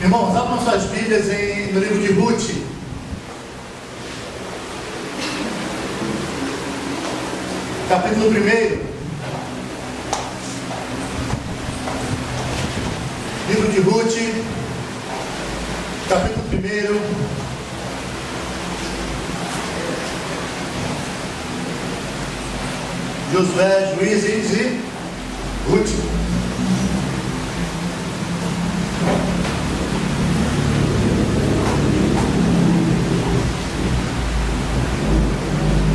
Irmãos, abram suas Bíblias no livro de Ruth. Capítulo 1. Livro de Ruth, capítulo 1. Josué, Juízes e Ruth.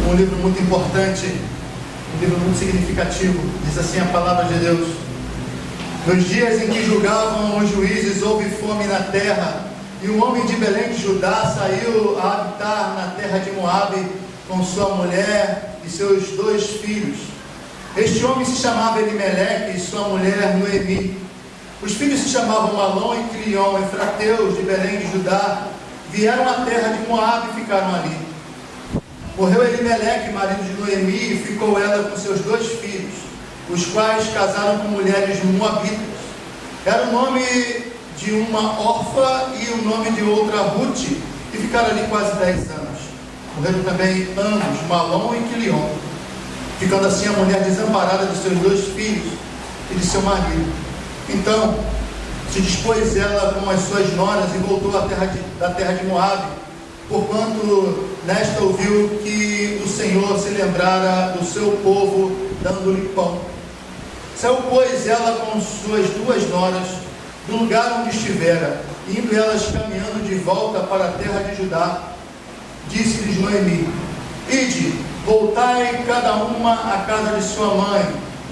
Um livro muito importante, um livro muito significativo. Diz assim a palavra de Deus: nos dias em que julgavam os juízes, houve fome na terra, e um homem de Belém de Judá saiu a habitar na terra de Moabe com sua mulher e seus 2 filhos. Este homem se chamava Elimeleque e sua mulher Noemi. Os filhos se chamavam Malom e Quilion, efrateus de Belém de Judá. Vieram à terra de Moabe e ficaram ali. Morreu Elimeleque, marido de Noemi, e ficou ela com seus 2 filhos, os quais casaram com mulheres moabitas. Era o nome de uma órfã e o nome de outra Ruth, e ficaram ali quase 10 anos. Morreram também ambos, Malom e Quilion, ficando assim a mulher desamparada de seus 2 filhos e de seu marido. Então se dispôs ela com as suas noras e voltou da terra de Moabe, porquanto nesta ouviu que o Senhor se lembrara do seu povo, dando-lhe pão. Saiu, pois, ela com suas 2 noras do lugar onde estivera, indo elas caminhando de volta para a terra de Judá. Disse-lhes Noemi: ide, voltai cada uma à casa de sua mãe,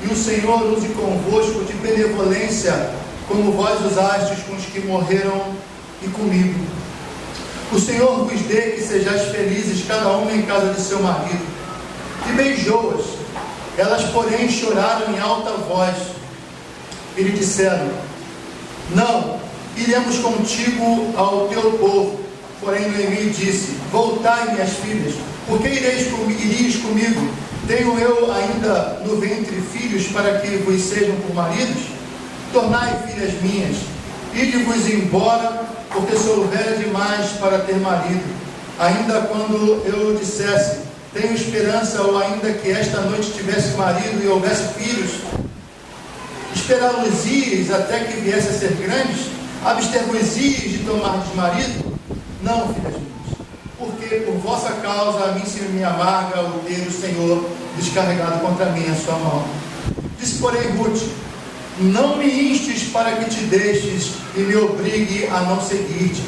e o Senhor use convosco de benevolência, como vós usastes com os que morreram e comigo. O Senhor vos dê que sejais felizes, cada uma em casa de seu marido. E beijou-as. Elas, porém, choraram em alta voz e lhe disseram: não, iremos contigo ao teu povo. Porém Noemi disse: voltai, minhas filhas, porque irias comigo? Tenho eu ainda no ventre filhos para que vos sejam por maridos? Tornai, filhas minhas, ide-vos embora, porque sou velha demais para ter marido. Ainda quando eu dissesse: tenho esperança, ou ainda que esta noite tivesse marido e houvesse filhos, esperá-los-ias até que viesse a ser grandes? Abster-vos-ias de tomar-lhes marido? Não, filhas minhas, porque por vossa causa a mim se me amarga o ter o Senhor descarregado contra mim a sua mão. Disse, porém, Ruth: não me instes para que te deixes e me obrigue a não seguir-te,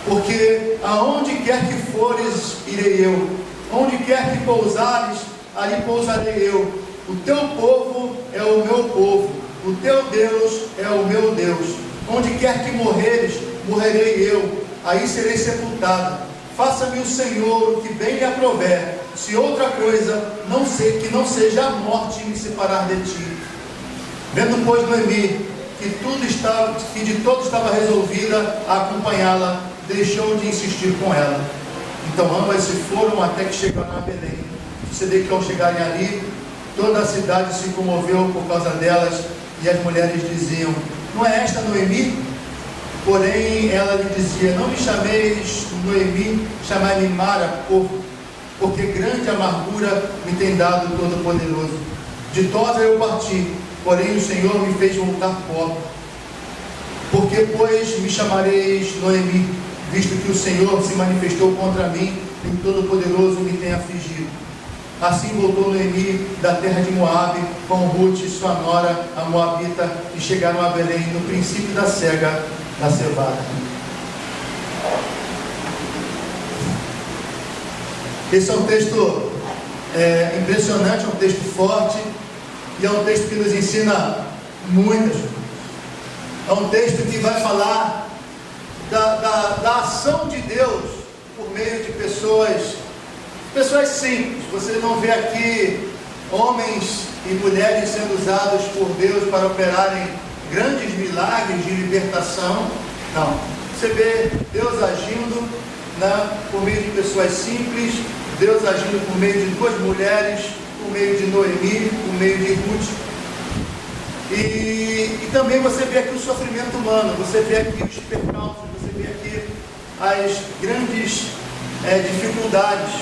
porque aonde quer que fores, irei eu, onde quer que pousares, ali pousarei eu. O teu povo é o meu povo, o teu Deus é o meu Deus. Onde quer que morreres, morrerei eu, aí serei sepultada. Faça-me o Senhor o que bem lhe aprouver, se outra coisa que não seja a morte me separar de ti. Vendo, pois, Noemi que de todo estava resolvida a acompanhá-la, deixou de insistir com ela. Então ambas se foram até que chegaram a Belém. Sucedeu que ao chegarem ali, toda a cidade se comoveu por causa delas, e as mulheres diziam: não é esta Noemi? Porém ela lhe dizia: não me chameis Noemi, chamai-me Mara, porque grande amargura me tem dado o Todo-Poderoso. Ditosa eu parti, porém o Senhor me fez voltar pobre. Porque, pois, me chamareis Noemi, visto que o Senhor se manifestou contra mim e o Todo-Poderoso me tem afligido. Assim voltou Noemi da terra de Moabe com Ruth, sua nora, a Moabita, e chegaram a Belém no princípio da cega da cevada. Esse é um texto impressionante, é um texto forte, e é um texto que nos ensina muitas coisas. É um texto que vai falar da ação de Deus por meio de pessoas simples. Você não vê aqui homens e mulheres sendo usados por Deus para operarem grandes milagres de libertação. Não. Você vê Deus agindo por meio de pessoas simples, Deus agindo por meio de 2 mulheres, por meio de Noemi, por meio de Ruth. E também você vê aqui o sofrimento humano, você vê aqui os percalços, as grandes dificuldades.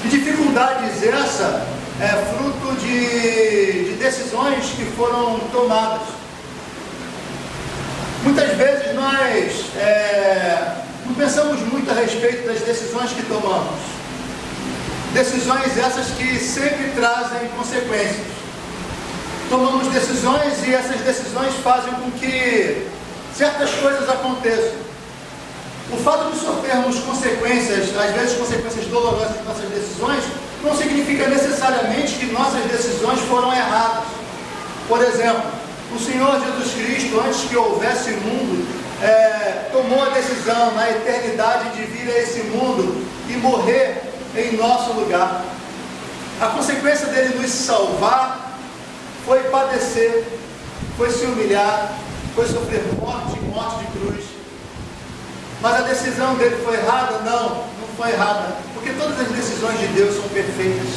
E dificuldades essa fruto de decisões que foram tomadas. Muitas vezes nós não pensamos muito a respeito das decisões que tomamos. Decisões essas que sempre trazem consequências. Tomamos decisões e essas decisões fazem com que certas coisas aconteçam. O fato de sofrermos consequências, às vezes consequências dolorosas de nossas decisões, não significa necessariamente que nossas decisões foram erradas. Por exemplo, o Senhor Jesus Cristo, antes que houvesse mundo, tomou a decisão na eternidade de vir a esse mundo e morrer em nosso lugar. A consequência dele nos salvar foi padecer, foi se humilhar, foi sofrer morte de cruz. Mas a decisão dele foi errada? Não foi errada, porque todas as decisões de Deus são perfeitas.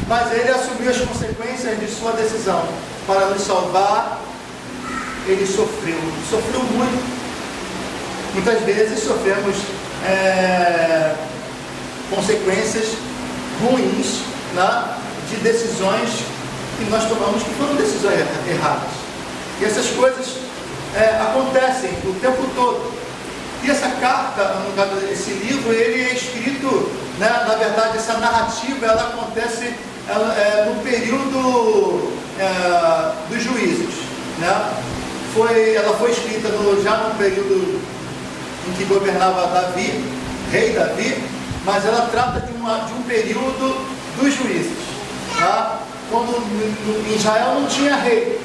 Mas ele assumiu as consequências de sua decisão para nos salvar. Ele sofreu muito. Muitas vezes sofremos consequências ruins, né, de decisões que nós tomamos que foram decisões erradas. E essas coisas acontecem o tempo todo. E essa carta, esse livro, ele é escrito, né, na verdade, essa narrativa, ela acontece no período dos juízes, né? Ela foi escrita já no período em que governava Davi, rei Davi, mas ela trata de um período dos juízes, tá? Quando em Israel não tinha rei,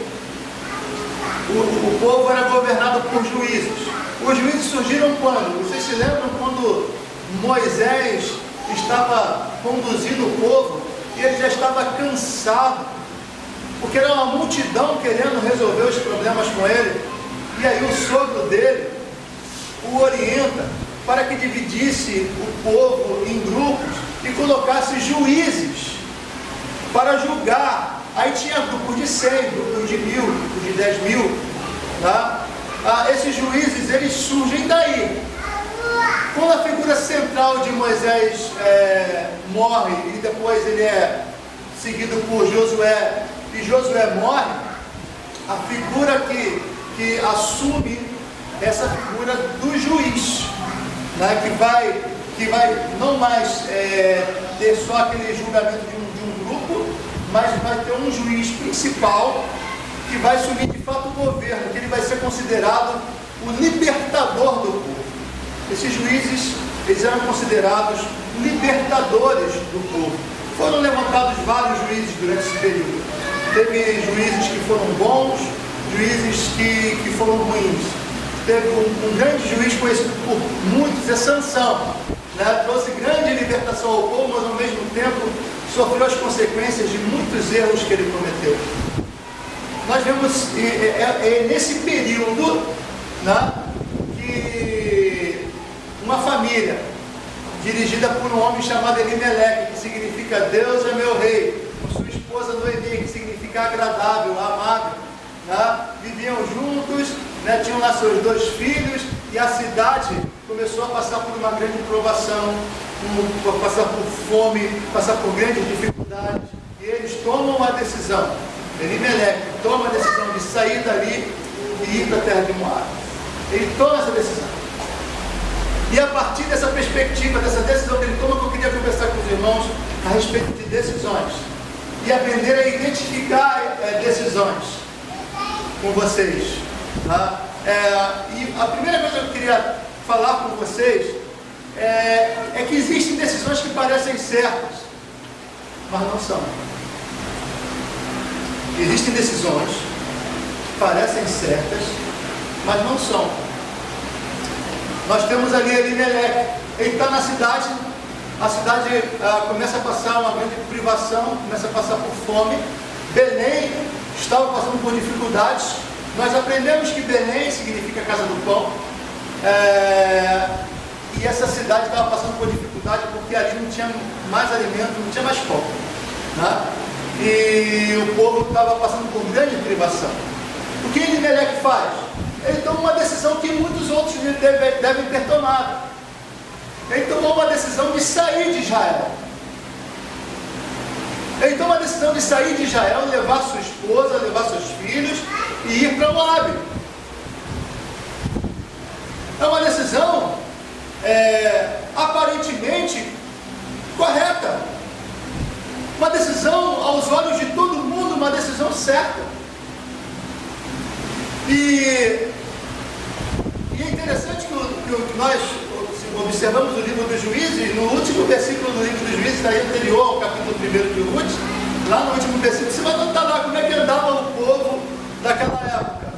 o povo era governado por juízes. Os juízes surgiram quando? Vocês se lembram quando Moisés estava conduzindo o povo e ele já estava cansado, porque era uma multidão querendo resolver os problemas com ele, e aí o sogro dele o orienta para que dividisse o povo em grupos e colocasse juízes para julgar. Aí tinha grupos de 100, grupos de 1000, grupos de 10.000, tá? Esses juízes, eles surgem daí. Quando a figura central de Moisés morre e depois ele é seguido por Josué, e Josué morre, a figura que assume essa figura do juiz, né, que vai não mais ter só aquele julgamento de um grupo, mas vai ter um juiz principal que vai assumir de fato o governo, que ele vai ser considerado o libertador do povo. Esses juízes, eles eram considerados libertadores do povo. Foram levantados vários juízes durante esse período. Teve juízes que foram bons, juízes que foram ruins. Teve um grande juiz conhecido por muitos, Sansão, né? Trouxe grande libertação ao povo, mas ao mesmo tempo sofreu as consequências de muitos erros que ele cometeu. Nós vemos nesse período, né, que uma família dirigida por um homem chamado Elimeleque, que significa Deus é meu rei, com sua esposa Noemi, que significa agradável, amável, né, viviam juntos, né, tinham lá seus 2 filhos, e a cidade começou a passar por uma grande provação, passar por fome, passar por grandes dificuldades, e eles tomam uma decisão. Elimeleque toma a decisão de sair dali e ir para a terra de Moab. Ele toma essa decisão. E a partir dessa perspectiva, dessa decisão que ele toma, que eu queria conversar com os irmãos a respeito de decisões. E aprender a identificar decisões com vocês. Tá? E a primeira coisa que eu queria falar com vocês é que existem decisões que parecem certas, mas não são. Existem decisões que parecem certas, mas não são. Nós temos ali Elimeleque, ele está na cidade, a cidade começa a passar uma grande privação, começa a passar por fome. Belém estava passando por dificuldades. Nós aprendemos que Belém significa casa do pão, e essa cidade estava passando por dificuldade porque ali não tinha mais alimento, não tinha mais pão, né? E o povo estava passando por grande privação. O que Elimeleque faz? ele toma uma decisão que muitos outros devem ter tomado. Ele tomou uma decisão de sair de Israel. Ele tomou a decisão de sair de Israel, levar sua esposa, levar seus filhos e ir para Moabe. É uma decisão aparentemente correta. Uma decisão, aos olhos de todo mundo, uma decisão certa. E é interessante que nós observamos o livro dos Juízes, no último versículo do livro dos Juízes, aí anterior ao capítulo 1 de Ruth, lá no último versículo, você vai notar lá como é que andava o povo daquela época,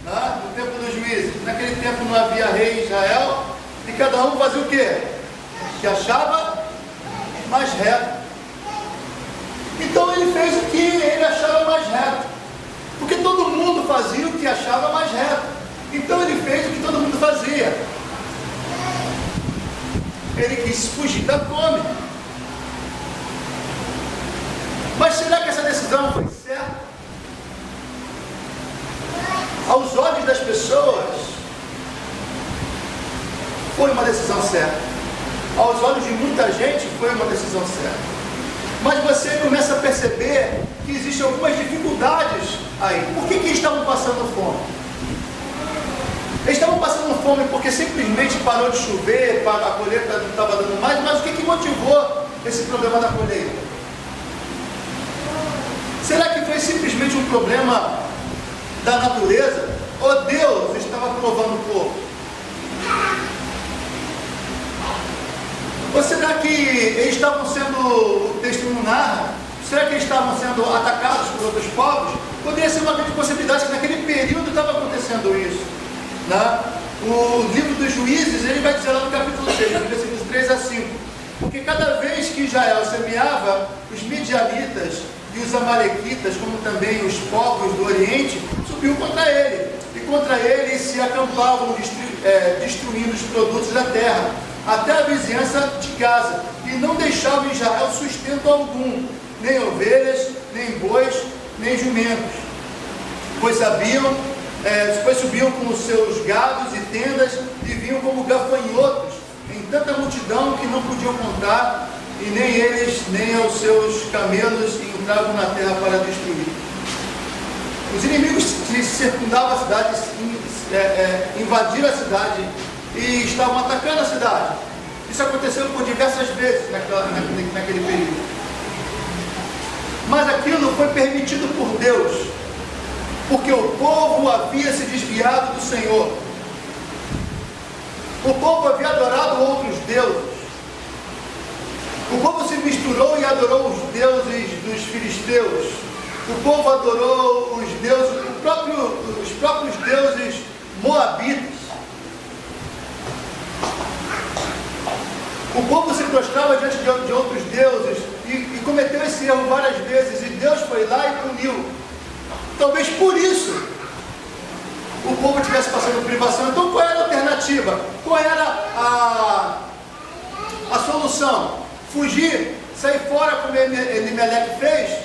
né? No tempo dos Juízes. Naquele tempo não havia rei em Israel, e cada um fazia o quê? Que achava mais reto. Então ele fez o que ele achava mais reto, porque todo mundo fazia o que achava mais reto. Então ele fez o que todo mundo fazia. Ele quis fugir da fome. Mas será que essa decisão foi certa? Aos olhos das pessoas, foi uma decisão certa. Aos olhos de muita gente, foi uma decisão certa. Mas você começa a perceber que existem algumas dificuldades aí. Por que eles estavam passando fome? Eles estavam passando fome porque simplesmente parou de chover, a colheita não estava dando mais, mas o que motivou esse problema da colheita? Será que foi simplesmente um problema da natureza? Ou Deus estava provando o povo? Ou será que eles estavam sendo, o texto não narra, será que eles estavam sendo atacados por outros povos? Poderia ser uma grande possibilidade que naquele período estava acontecendo isso, né? O livro dos Juízes, ele vai dizer lá no capítulo 6, versículos 3 a 5, porque cada vez que Israel semeava, os midianitas e os amalequitas, como também os povos do Oriente, subiam contra ele, e contra ele se acampavam, destruindo os produtos da terra, até a vizinhança de Gaza, e não deixavam Israel sustento algum, nem ovelhas, nem bois, nem jumentos, pois subiam com os seus gados e tendas, e vinham como gafanhotos, em tanta multidão que não podiam contar, e nem eles, nem aos seus camelos entravam na terra para destruir. Os inimigos que circundavam a cidade, invadiram a cidade, e estavam atacando a cidade. Isso aconteceu por diversas vezes naquele período. Mas aquilo foi permitido por Deus, porque o povo havia se desviado do Senhor. O povo havia adorado outros deuses. O povo se misturou e adorou os deuses dos filisteus. O povo adorou os deuses, os próprios deuses moabitas. O povo se prostrava diante de outros deuses e cometeu esse erro várias vezes, e Deus foi lá e puniu. Talvez por isso o povo estivesse passando privação. Então qual era a alternativa? Qual era a solução? Fugir, sair fora como Elimeleque fez?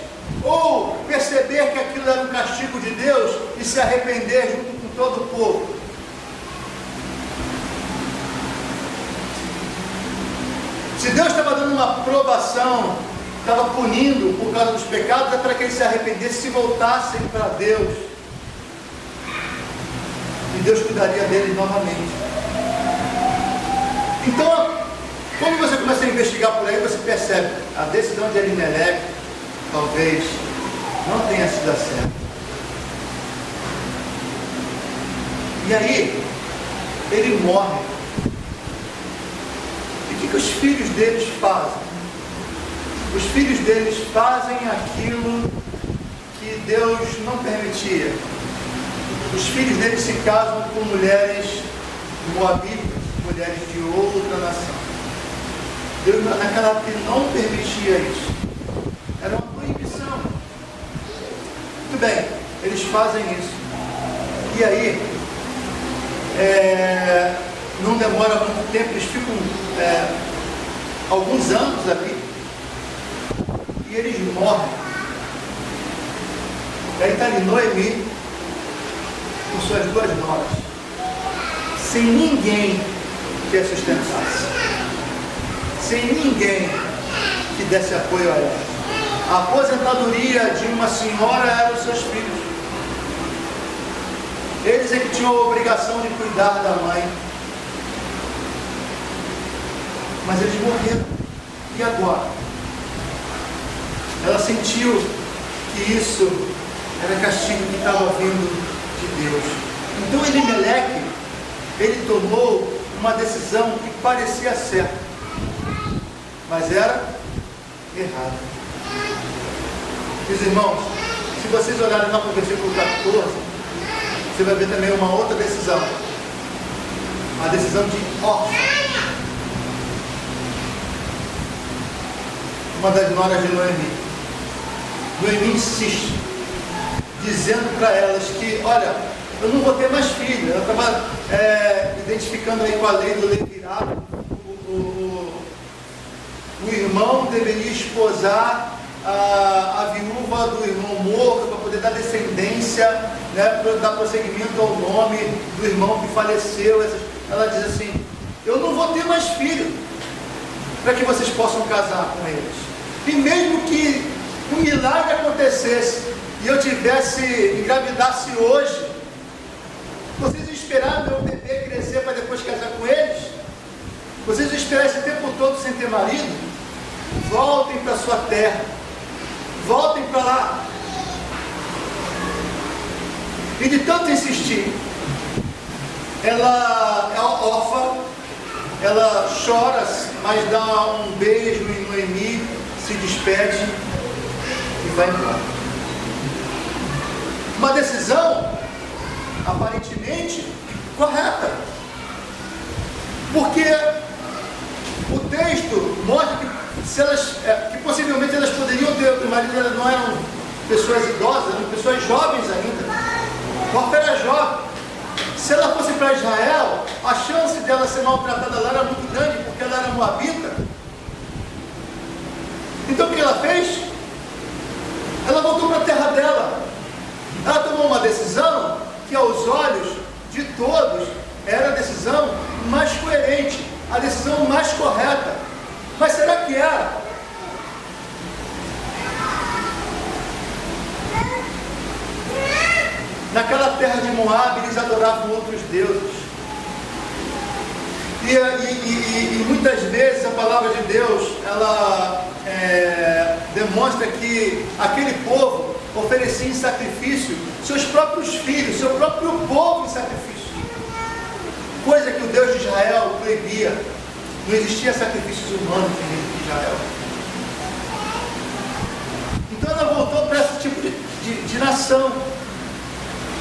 Ou perceber que aquilo era um castigo de Deus e se arrepender junto com todo o povo? Se Deus estava dando uma provação, estava punindo por causa dos pecados, é para que eles se arrependessem, se voltassem para Deus. E Deus cuidaria deles novamente. Então, quando você começa a investigar por aí, você percebe a decisão de Elimeleque talvez não tenha sido a certa. E aí, ele morre. O que os filhos deles fazem? Os filhos deles fazem aquilo que Deus não permitia. Os filhos deles se casam com mulheres moabitas, mulheres de outra nação. Deus naquela época não permitia isso. Era uma proibição. Muito bem, eles fazem isso. E aí, não demora muito tempo, eles ficam alguns anos ali, e eles morrem. E aí está ali Noemi, o suas 2 noras, sem ninguém que a sustentasse, sem ninguém que desse apoio a ela. A aposentadoria de uma senhora eram os seus filhos. Eles é que tinham a obrigação de cuidar da mãe. Mas eles morreram. E agora? Ela sentiu que isso era castigo que estava vindo de Deus. Então Elimeleque, ele tomou uma decisão que parecia certa, mas era errada. Meus irmãos, se vocês olharem lá para o versículo 14, você vai ver também uma outra decisão. A decisão de Orfa, uma das noras de Noemi. Noemi insiste, dizendo para elas que, olha, eu não vou ter mais filho. Ela estava identificando aí com a lei do levirato. O irmão deveria esposar a viúva do irmão morto para poder dar descendência, né, para dar prosseguimento ao nome do irmão que faleceu. Ela diz assim: eu não vou ter mais filho, para que vocês possam casar com eles. E mesmo que um milagre acontecesse e eu engravidasse hoje, vocês esperaram meu bebê crescer para depois casar com eles? Vocês vão esperar esse tempo todo sem ter marido? Voltem para sua terra, voltem para lá. E de tanto insistir, Orfa, ela chora, mas dá um beijo em Noemi, se despede e vai embora. Uma decisão aparentemente correta, porque o texto mostra que possivelmente elas poderiam ter outro marido. Elas não eram pessoas idosas, eram pessoas jovens ainda. Orfa era jovem. Se ela fosse para Israel, a chance dela ser maltratada lá era muito grande, porque ela era moabita. Então o que ela fez? Ela voltou para a terra dela. Ela tomou uma decisão que aos olhos de todos era a decisão mais coerente, a decisão mais correta. Mas será que era? Naquela terra de Moabe, eles adoravam outros deuses. E muitas vezes a palavra de Deus, ela demonstra que aquele povo oferecia em sacrifício seus próprios filhos, seu próprio povo em sacrifício. Coisa que o Deus de Israel proibia. Não existia sacrifícios humanos em Israel. Então ela voltou para esse tipo de nação.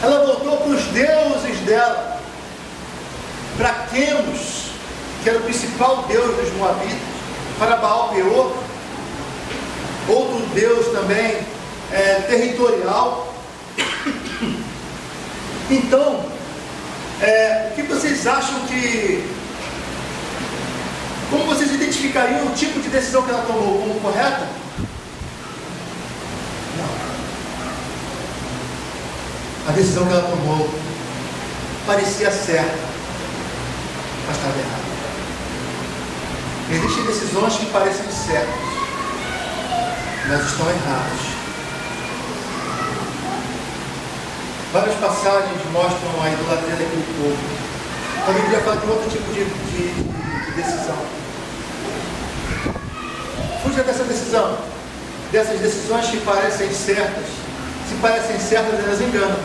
Ela voltou para os deuses dela, para Quemos, que era o principal deus dos Moabitas, para Baal-peor, outro deus também territorial. Então, o que vocês acham como vocês identificariam o tipo de decisão que ela tomou como correta? Não. A decisão que ela tomou parecia certa, mas estava errada. Existem decisões que parecem certas, mas estão erradas. Várias passagens mostram a idolatria daquele povo. Também queria falar de outro tipo de decisão. Fuja dessa decisão, dessas decisões que parecem certas. Se parecem certas, elas enganam.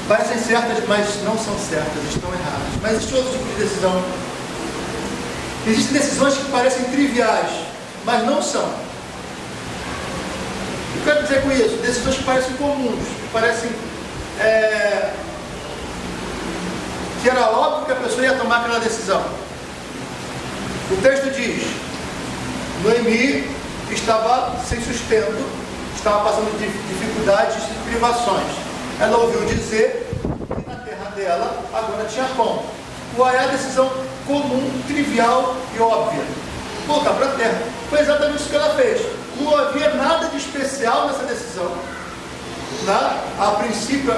Parecem certas, mas não são certas, estão erradas. Mas existe outro tipo de decisão. Existem decisões que parecem triviais, mas não são. O que eu quero dizer com isso? Decisões que parecem comuns, que parecem que era óbvio que a pessoa ia tomar aquela decisão. O texto diz: Noemi estava sem sustento, estava passando dificuldades e privações. Ela ouviu dizer que na terra dela agora tinha pão. Qual é a decisão comum, trivial e óbvia? Voltar para a terra. Foi exatamente isso que ela fez. Não havia nada de especial nessa decisão. né, a princípio,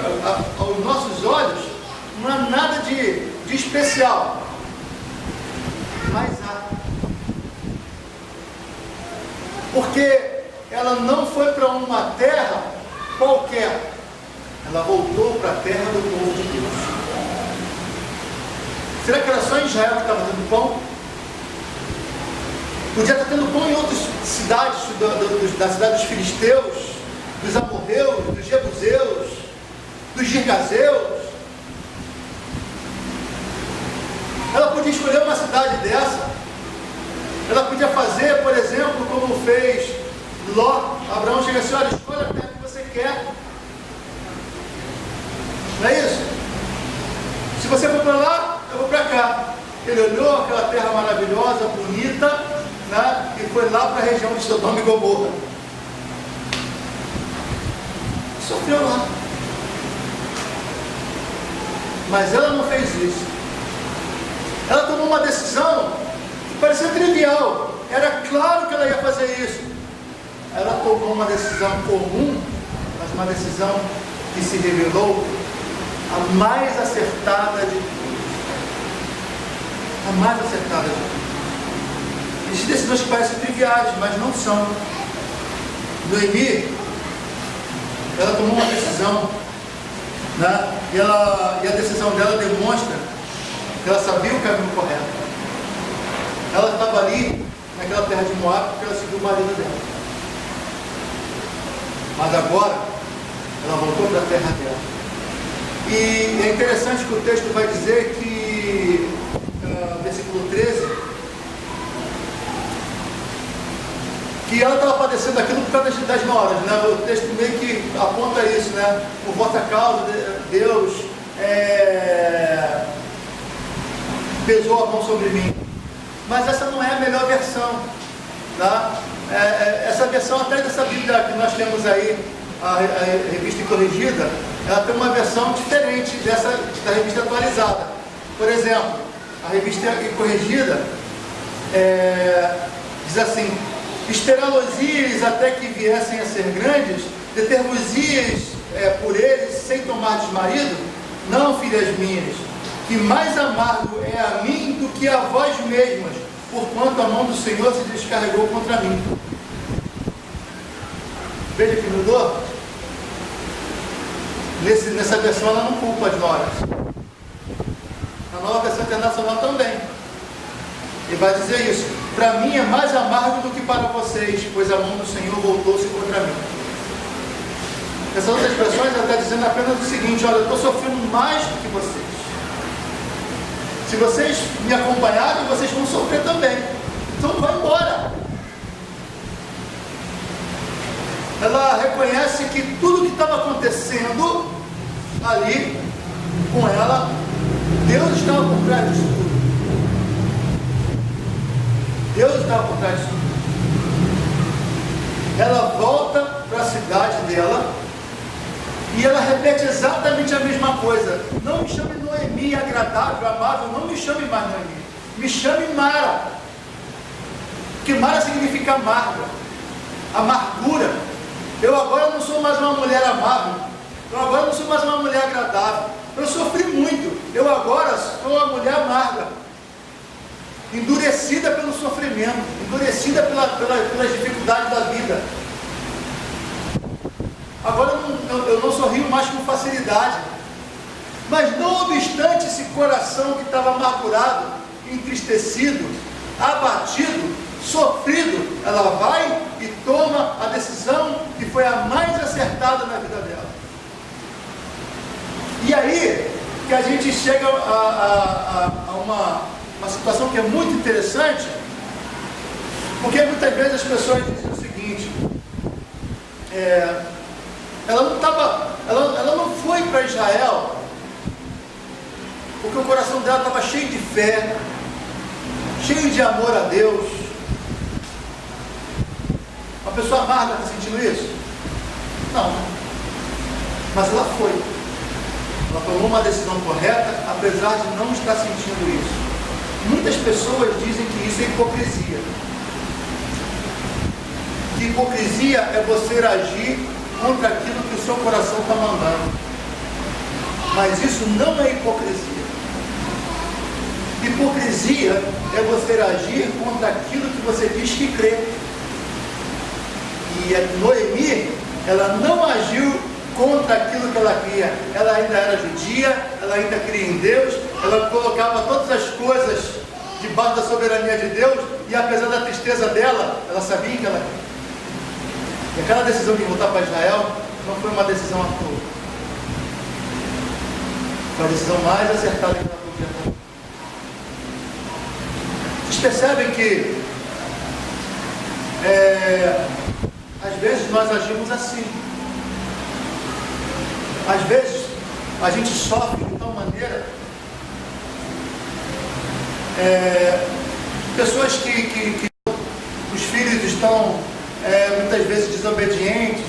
aos nossos olhos, não há nada de especial, mas há. Porque ela não foi para uma terra qualquer, ela voltou para a terra do povo de Deus. Será que era só em Israel que estava tendo pão? Podia estar tendo pão em outras cidades, da cidade dos filisteus, dos amorreus, dos jebuseus, dos girgazeus. Ela podia escolher uma cidade dessa. Ela podia fazer, por exemplo, como fez Ló. Abraão chega assim: olha, escolha a terra que você quer. Não é isso? Se você for para lá, eu vou para cá. Ele olhou aquela terra maravilhosa, bonita, né, e foi lá para a região de Sodoma e Gomorra. Sofreu lá. Mas ela não fez isso. Ela tomou uma decisão que parecia trivial. Era claro que ela ia fazer isso. Ela tomou uma decisão comum, mas uma decisão que se revelou a mais acertada de todas. A mais acertada de todas. Existem decisões que parecem triviais, mas não são. Noemi, ela tomou uma decisão, né? E a decisão dela demonstra que ela sabia o caminho correto. Ela estava ali, naquela terra de Moab, porque ela seguiu o marido dela. Mas agora, ela voltou para a terra dela. E é interessante que o texto vai dizer que, versículo 13, que ela estava padecendo aquilo por causa das noras, né? O texto meio que aponta isso, né? Por vossa causa, Deus pesou a mão sobre mim. Mas essa não é a melhor versão, tá? Essa versão, até dessa Bíblia que nós temos aí, a revista corrigida, ela tem uma versão diferente dessa da revista atualizada. Por exemplo, a revista corrigida diz assim: esperá-los-ias até que viessem a ser grandes, deter-vos-ias por eles sem tomar desmarido? Não, filhas minhas, que mais amargo é a mim do que a vós mesmas, porquanto a mão do Senhor se descarregou contra mim. Veja que mudou. Nessa versão ela não culpa as noras. Na nova versão internacional também. E vai dizer isso: para mim é mais amargo do que para vocês, pois a mão do Senhor voltou-se contra mim. Essas outras expressões ela está dizendo apenas o seguinte: olha, eu estou sofrendo mais do que vocês. Se vocês me acompanharem, vocês vão sofrer também. Então vai embora. Ela reconhece que tudo que estava acontecendo ali com ela, Deus estava por trás disso tudo. Deus estava por trás disso tudo. Ela volta para a cidade dela e ela repete exatamente a mesma coisa: não me chame Noemi, agradável, amável, não me chame mais Noemi, me chame Mara, porque Mara significa amarga, amargura. Eu agora não sou mais uma mulher amável, eu agora não sou mais uma mulher agradável, eu sofri muito, eu agora sou uma mulher amarga, endurecida pelo sofrimento, endurecida pelas dificuldades da vida. Agora eu não sorrio mais com facilidade. Mas não obstante esse coração que estava amargurado, entristecido, abatido, sofrido, ela vai e toma a decisão que foi a mais acertada na vida dela. E aí que a gente chega a uma situação que é muito interessante, porque muitas vezes as pessoas dizem o seguinte: ela não foi para Israel porque o coração dela estava cheio de fé, cheio de amor a Deus. Uma pessoa amarga está sentindo isso? Não. Mas ela foi. Ela tomou uma decisão correta, apesar de não estar sentindo isso. Muitas pessoas dizem que isso é hipocrisia. Que hipocrisia é você agir contra aquilo que o seu coração está mandando. Mas isso não é hipocrisia. Hipocrisia é você agir contra aquilo que você diz que crê. E a Noemi, ela não agiu contra aquilo que ela cria. Ela ainda era judia, ela ainda cria em Deus, ela colocava todas as coisas debaixo da soberania de Deus, e apesar da tristeza dela, ela sabia que ela cria. E aquela decisão de voltar para Israel não foi uma decisão à toa. Foi a decisão mais acertada que ela podia tomar. Vocês percebem que às vezes nós agimos assim. Às vezes a gente sofre de tal maneira, pessoas que os filhos estão muitas vezes desobedientes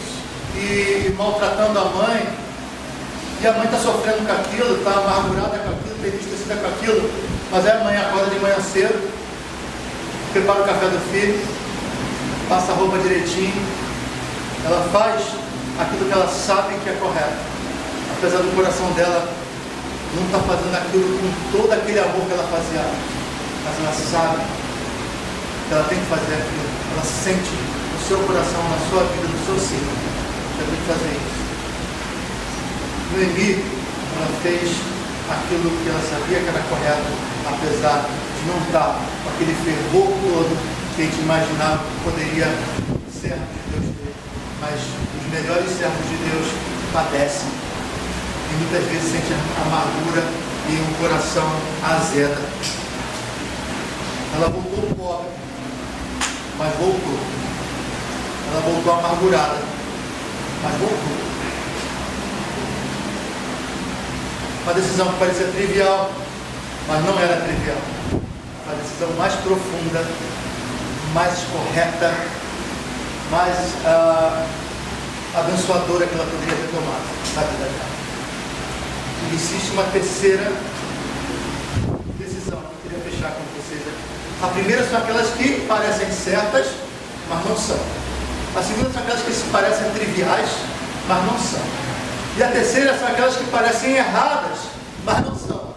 e maltratando a mãe, e a mãe está sofrendo com aquilo, está amargurada com aquilo, entristecida com aquilo, mas aí a mãe acorda de manhã cedo, prepara o café do filho, passa a roupa direitinho, ela faz aquilo que ela sabe que é correto, apesar do coração dela não estar fazendo aquilo com todo aquele amor que ela fazia antes, mas ela sabe que ela tem que fazer aquilo, ela sente no seu coração, na sua vida, no seu ser, que ela tem que fazer isso. Noemi, ela fez aquilo que ela sabia que era correto, apesar de não estar com aquele fervor todo que a gente imaginava que poderia ser servo de Deus ter. Mas os melhores servos de Deus padecem e muitas vezes sentem amargura e um coração azeda. Ela voltou pobre, mas voltou. Ela voltou amargurada, mas voltou. Uma decisão que parecia trivial, mas não era trivial. Uma decisão mais profunda, mais correta, mais abençoadora que ela poderia ter tomado na vida dela. E existe uma terceira decisão que eu queria fechar com vocês aqui. A primeira são aquelas que parecem certas, mas não são. A segunda são aquelas que se parecem triviais, mas não são. E a terceira são aquelas que parecem erradas, mas não são.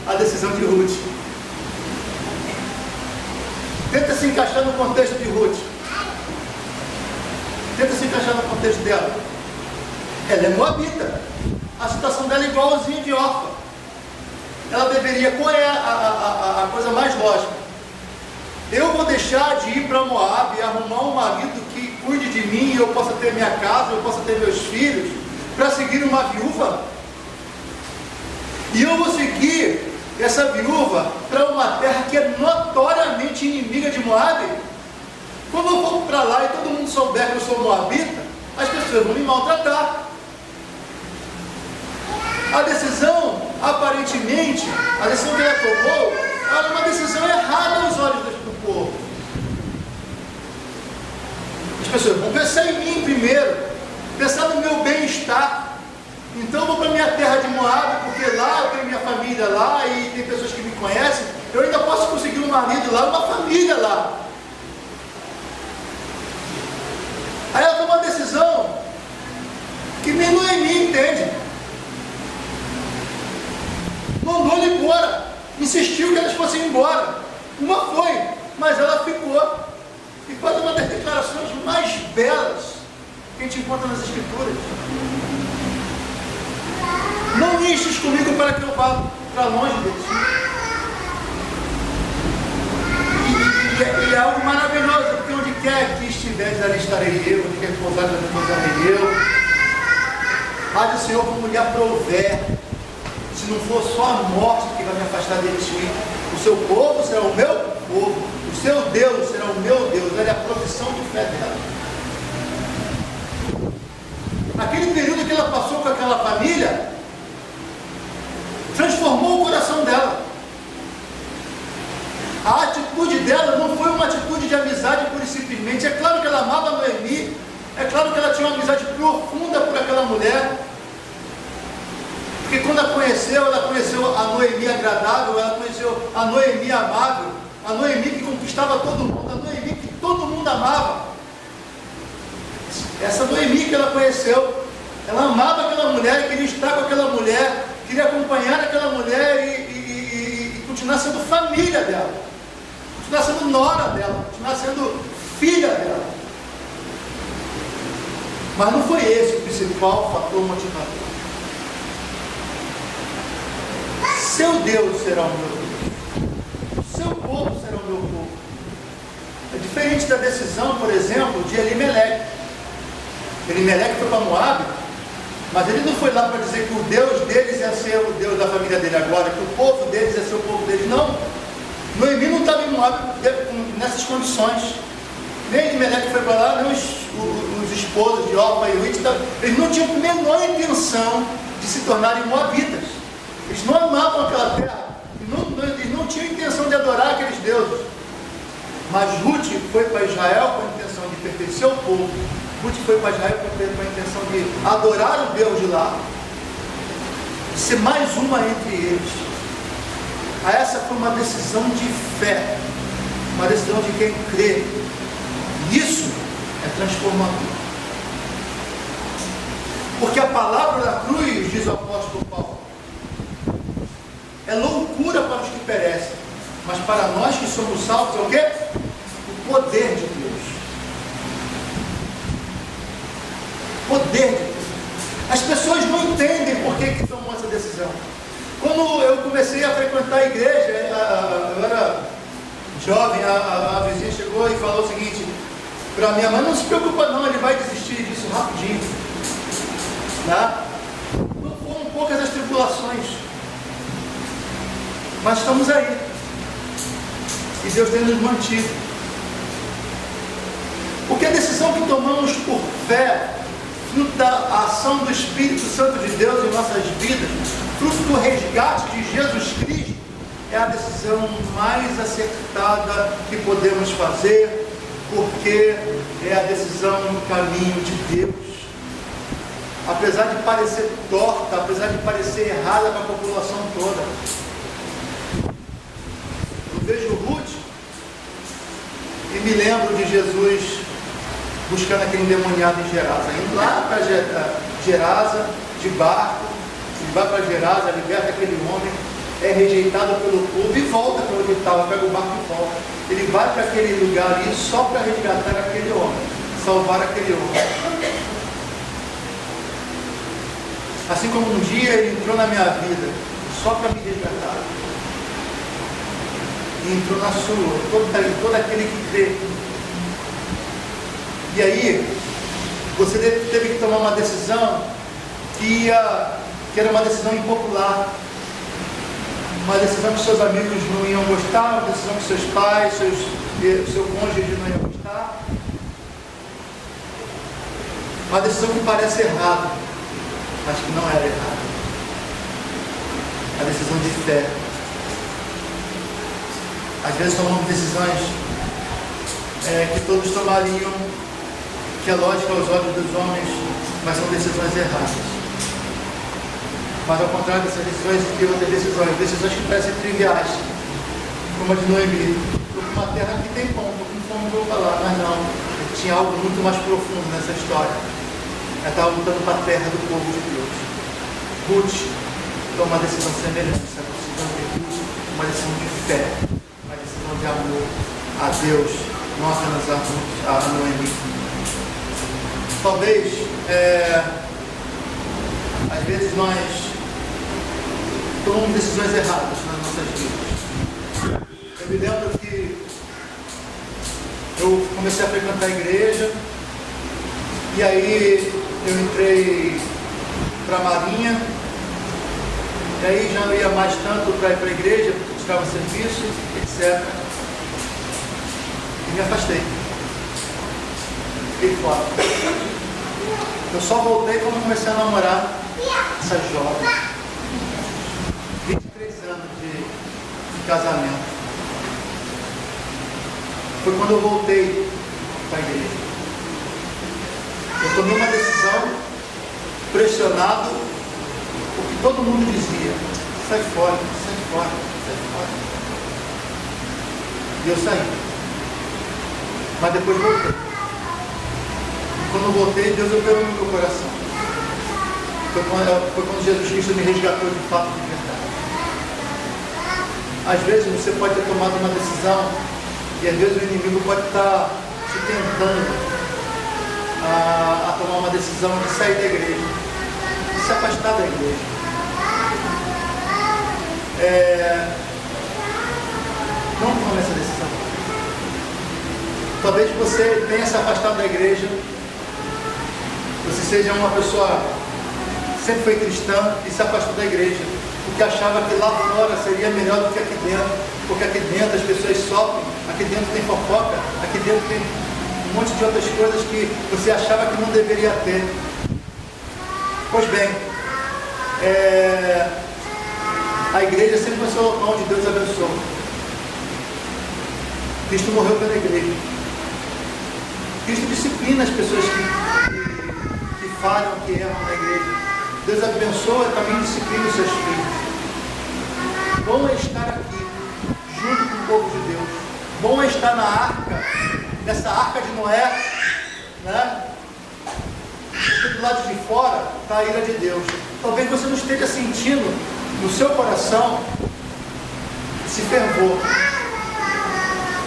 A decisão de Ruth. Tenta se encaixar no contexto de Ruth. Tenta se encaixar no contexto dela. Ela é moabita. A situação dela é igualzinha de Orfa. Ela deveria, qual é a coisa mais lógica? Eu vou deixar de ir para Moab e arrumar um marido que cuide de mim, eu possa ter minha casa, eu possa ter meus filhos, para seguir uma viúva? E eu vou seguir essa viúva para uma terra que é notoriamente inimiga de Moab? Quando eu for para lá e todo mundo souber que eu sou moabita, as pessoas vão me maltratar. A decisão, aparentemente, a decisão que ela tomou, era uma decisão errada aos olhos do povo. As pessoas vão pensar em mim primeiro, pensar no meu bem-estar. Então eu vou para a minha terra de Moab, porque lá eu tenho minha família lá e tem pessoas que me conhecem, eu ainda posso conseguir um marido lá, uma família lá. Aí ela toma uma decisão que nem Noemi entende. Mandou ela embora, insistiu que elas fossem embora. Uma foi, mas ela ficou. E faz uma das declarações mais belas que a gente encontra nas Escrituras. Não instes comigo para que eu vá para longe deles. E é algo maravilhoso, porque onde quer que estiveres, ali estarei eu, onde quer que pousares, ali pousarei eu. Há de Senhor como lhe aprouver. Se não for só a morte que vai me afastar de ti, o seu povo será o meu povo, o seu Deus será o meu Deus. Ela é a profissão de fé dela. Aquele período que ela passou com aquela família transformou o coração dela. A atitude dela não foi uma atitude de amizade pura e simplesmente. É claro que ela amava a Noemi, é claro que ela tinha uma amizade profunda por aquela mulher, porque quando ela conheceu a Noemi agradável, ela conheceu a Noemi amável, a Noemi que conquistava todo mundo, a Noemi que todo mundo amava. conheceu. Ela amava aquela mulher, queria estar com aquela mulher, queria acompanhar aquela mulher e continuar sendo família dela, continuar sendo nora dela, continuar sendo filha dela. Mas não foi esse o principal fator motivador. Seu Deus será o meu Deus, seu povo será o meu povo. É diferente da decisão, por exemplo, de Elimeleque. Elimeleque foi para Moabe, mas ele não foi lá para dizer que o Deus deles ia ser o Deus da família dele agora, que o povo deles ia ser o povo deles. Não. Noemi não estava em Moabe nessas condições. Nem Elimeleque foi para lá, nem os esposos de Orfa e Ruth, eles não tinham a menor intenção de se tornarem moabitas. Eles não amavam aquela terra, eles não tinham intenção de adorar aqueles deuses. Mas Ruth foi para Israel com a intenção de pertencer ao povo. Ruth foi para Israel com a intenção de adorar o Deus de lá, de ser mais uma entre eles. Essa foi uma decisão de fé, uma decisão de quem crê. Isso é transformador. Porque a palavra da cruz, diz o apóstolo Paulo, é loucura para os que perecem, mas para nós que somos salvos é o quê? O poder de Deus. Poder de Deus. As pessoas não entendem por que tomou essa decisão. Quando eu comecei a frequentar a igreja, eu era jovem, a vizinha chegou e falou o seguinte para minha mãe: não se preocupa não, ele vai desistir disso rapidinho. Tá? Não foram poucas as tribulações, mas estamos aí. E Deus tem nos mantido. Porque a decisão que tomamos por fé, fruto da ação do Espírito Santo de Deus em nossas vidas, fruto do resgate de Jesus Cristo, é a decisão mais acertada que podemos fazer, porque é a decisão no caminho de Deus. Apesar de parecer torta, apesar de parecer errada para a população toda. Eu vejo Ruth e me lembro de Jesus buscando aquele endemoniado em Gerasa, indo lá para Gerasa de barco, ele vai para Gerasa, liberta aquele homem, é rejeitado pelo povo e volta para onde ele estava, pega o barco e volta. Ele vai para aquele lugar ali só para resgatar aquele homem, salvar aquele homem. Assim como um dia ele entrou na minha vida só para me resgatar, e entrou na sua, todo aquele que crê. E aí, você teve que tomar uma decisão que era uma decisão impopular, uma decisão que seus amigos não iam gostar, uma decisão que seus pais, seu cônjuge não iam gostar, uma decisão que parece errada, mas que não era errada. A decisão de fé. Às vezes tomamos decisões que todos tomariam, que é lógica aos olhos dos homens, mas são decisões erradas. Mas ao contrário dessas decisões, que outras decisões que parecem triviais, como a de Noemi. Estou com uma terra que tem pão, estou com fome, vou falar, mas não, tinha algo muito mais profundo nessa história. Ela estava lutando para a terra do povo de Deus. Ruth toma uma decisão semelhante, essa decisão de Ruth, uma decisão de fé, uma decisão de amor a Deus, não apenas a Noemi. Talvez, às vezes nós tomamos decisões erradas nas nossas vidas. Eu me lembro que eu comecei a frequentar a igreja, e aí eu entrei para a Marinha, e aí já não ia mais tanto para ir para a igreja, porque buscava serviço, etc. E me afastei. Fiquei fora. Eu só voltei quando comecei a namorar essa jovem. 23 anos de casamento. Foi quando eu voltei para a igreja. Eu tomei uma decisão pressionado porque todo mundo dizia: sai fora, sai fora, sai fora. E eu saí. Mas depois voltei. Quando eu voltei, Deus operou no meu coração. Foi quando Jesus Cristo me resgatou de fato, de verdade. Às vezes você pode ter tomado uma decisão e às vezes o inimigo pode estar te tentando a tomar uma decisão de sair da igreja, de se afastar da igreja. Não tome essa decisão. Talvez você tenha se afastado da igreja, você seja uma pessoa que sempre foi cristã e se afastou da igreja, porque achava que lá fora seria melhor do que aqui dentro, porque aqui dentro as pessoas sofrem, aqui dentro tem fofoca, aqui dentro tem um monte de outras coisas que você achava que não deveria ter. Pois bem, a igreja sempre vai ser o local onde Deus abençoa. Cristo morreu pela igreja. Cristo disciplina as pessoas que falham, que erram na igreja. Deus abençoa e também disciplina os seus filhos. Bom é estar aqui, junto com o povo de Deus. Bom é estar na arca, nessa arca de Noé, né? Porque do lado de fora está a ira de Deus. Talvez você não esteja sentindo no seu coração esse fervor.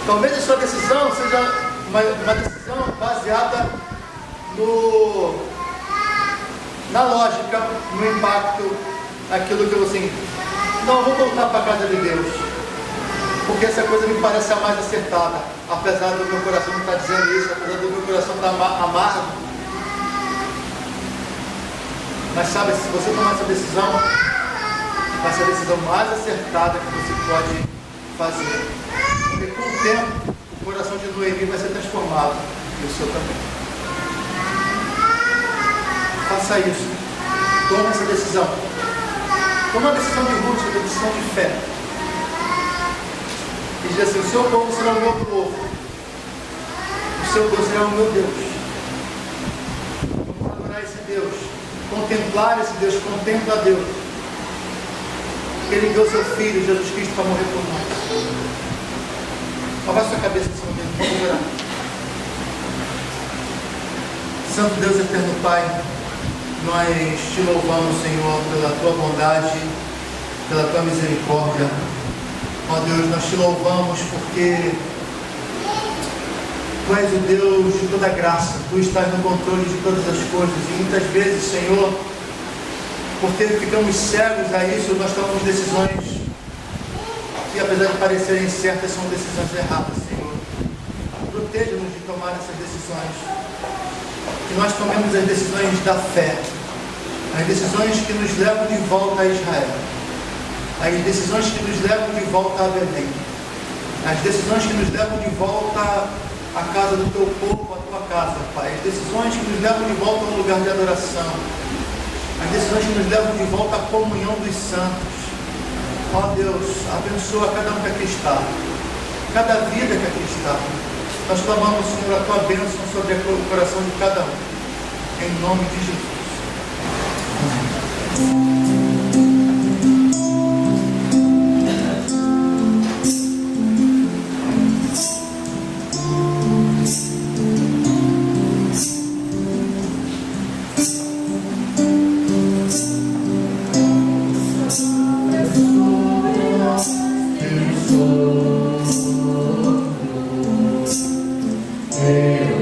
Talvez a sua decisão seja uma decisão baseada na lógica, no impacto, naquilo que você... Não, eu vou voltar para a casa de Deus, porque essa coisa me parece a mais acertada, apesar do meu coração não estar dizendo isso, apesar do meu coração estar amargo. Mas sabe, se você tomar essa decisão, vai ser a decisão mais acertada que você pode fazer. Porque com o tempo, o coração de Noemi vai ser transformado, e o seu também. Faça isso. Toma essa decisão. Toma uma decisão de Ruth, uma decisão de fé. E diz assim: o seu povo será o meu povo. O seu Deus será o meu Deus. Vamos adorar esse Deus. Contemplar esse Deus. Contempla a Deus. Ele deu seu Filho, Jesus Cristo, para morrer por nós. Abaixa sua cabeça nesse momento. Vamos orar. Santo Deus, eterno Pai, nós te louvamos, Senhor, pela tua bondade, pela tua misericórdia. Ó Deus, nós te louvamos porque tu és o Deus de toda graça, tu estás no controle de todas as coisas, e muitas vezes, Senhor, porque ficamos cegos a isso, nós tomamos decisões que, apesar de parecerem certas, são decisões erradas, Senhor. Proteja-nos de tomar essas decisões. Que nós tomemos as decisões da fé, as decisões que nos levam de volta a Israel, as decisões que nos levam de volta a Belém, as decisões que nos levam de volta à casa do teu povo, à tua casa, Pai, as decisões que nos levam de volta a um lugar de adoração, as decisões que nos levam de volta à comunhão dos santos. Ó Deus, abençoa cada um que aqui está, cada vida que aqui está. Nós clamamos, Senhor, a tua bênção sobre o coração de cada um. Em nome de Jesus. Hey.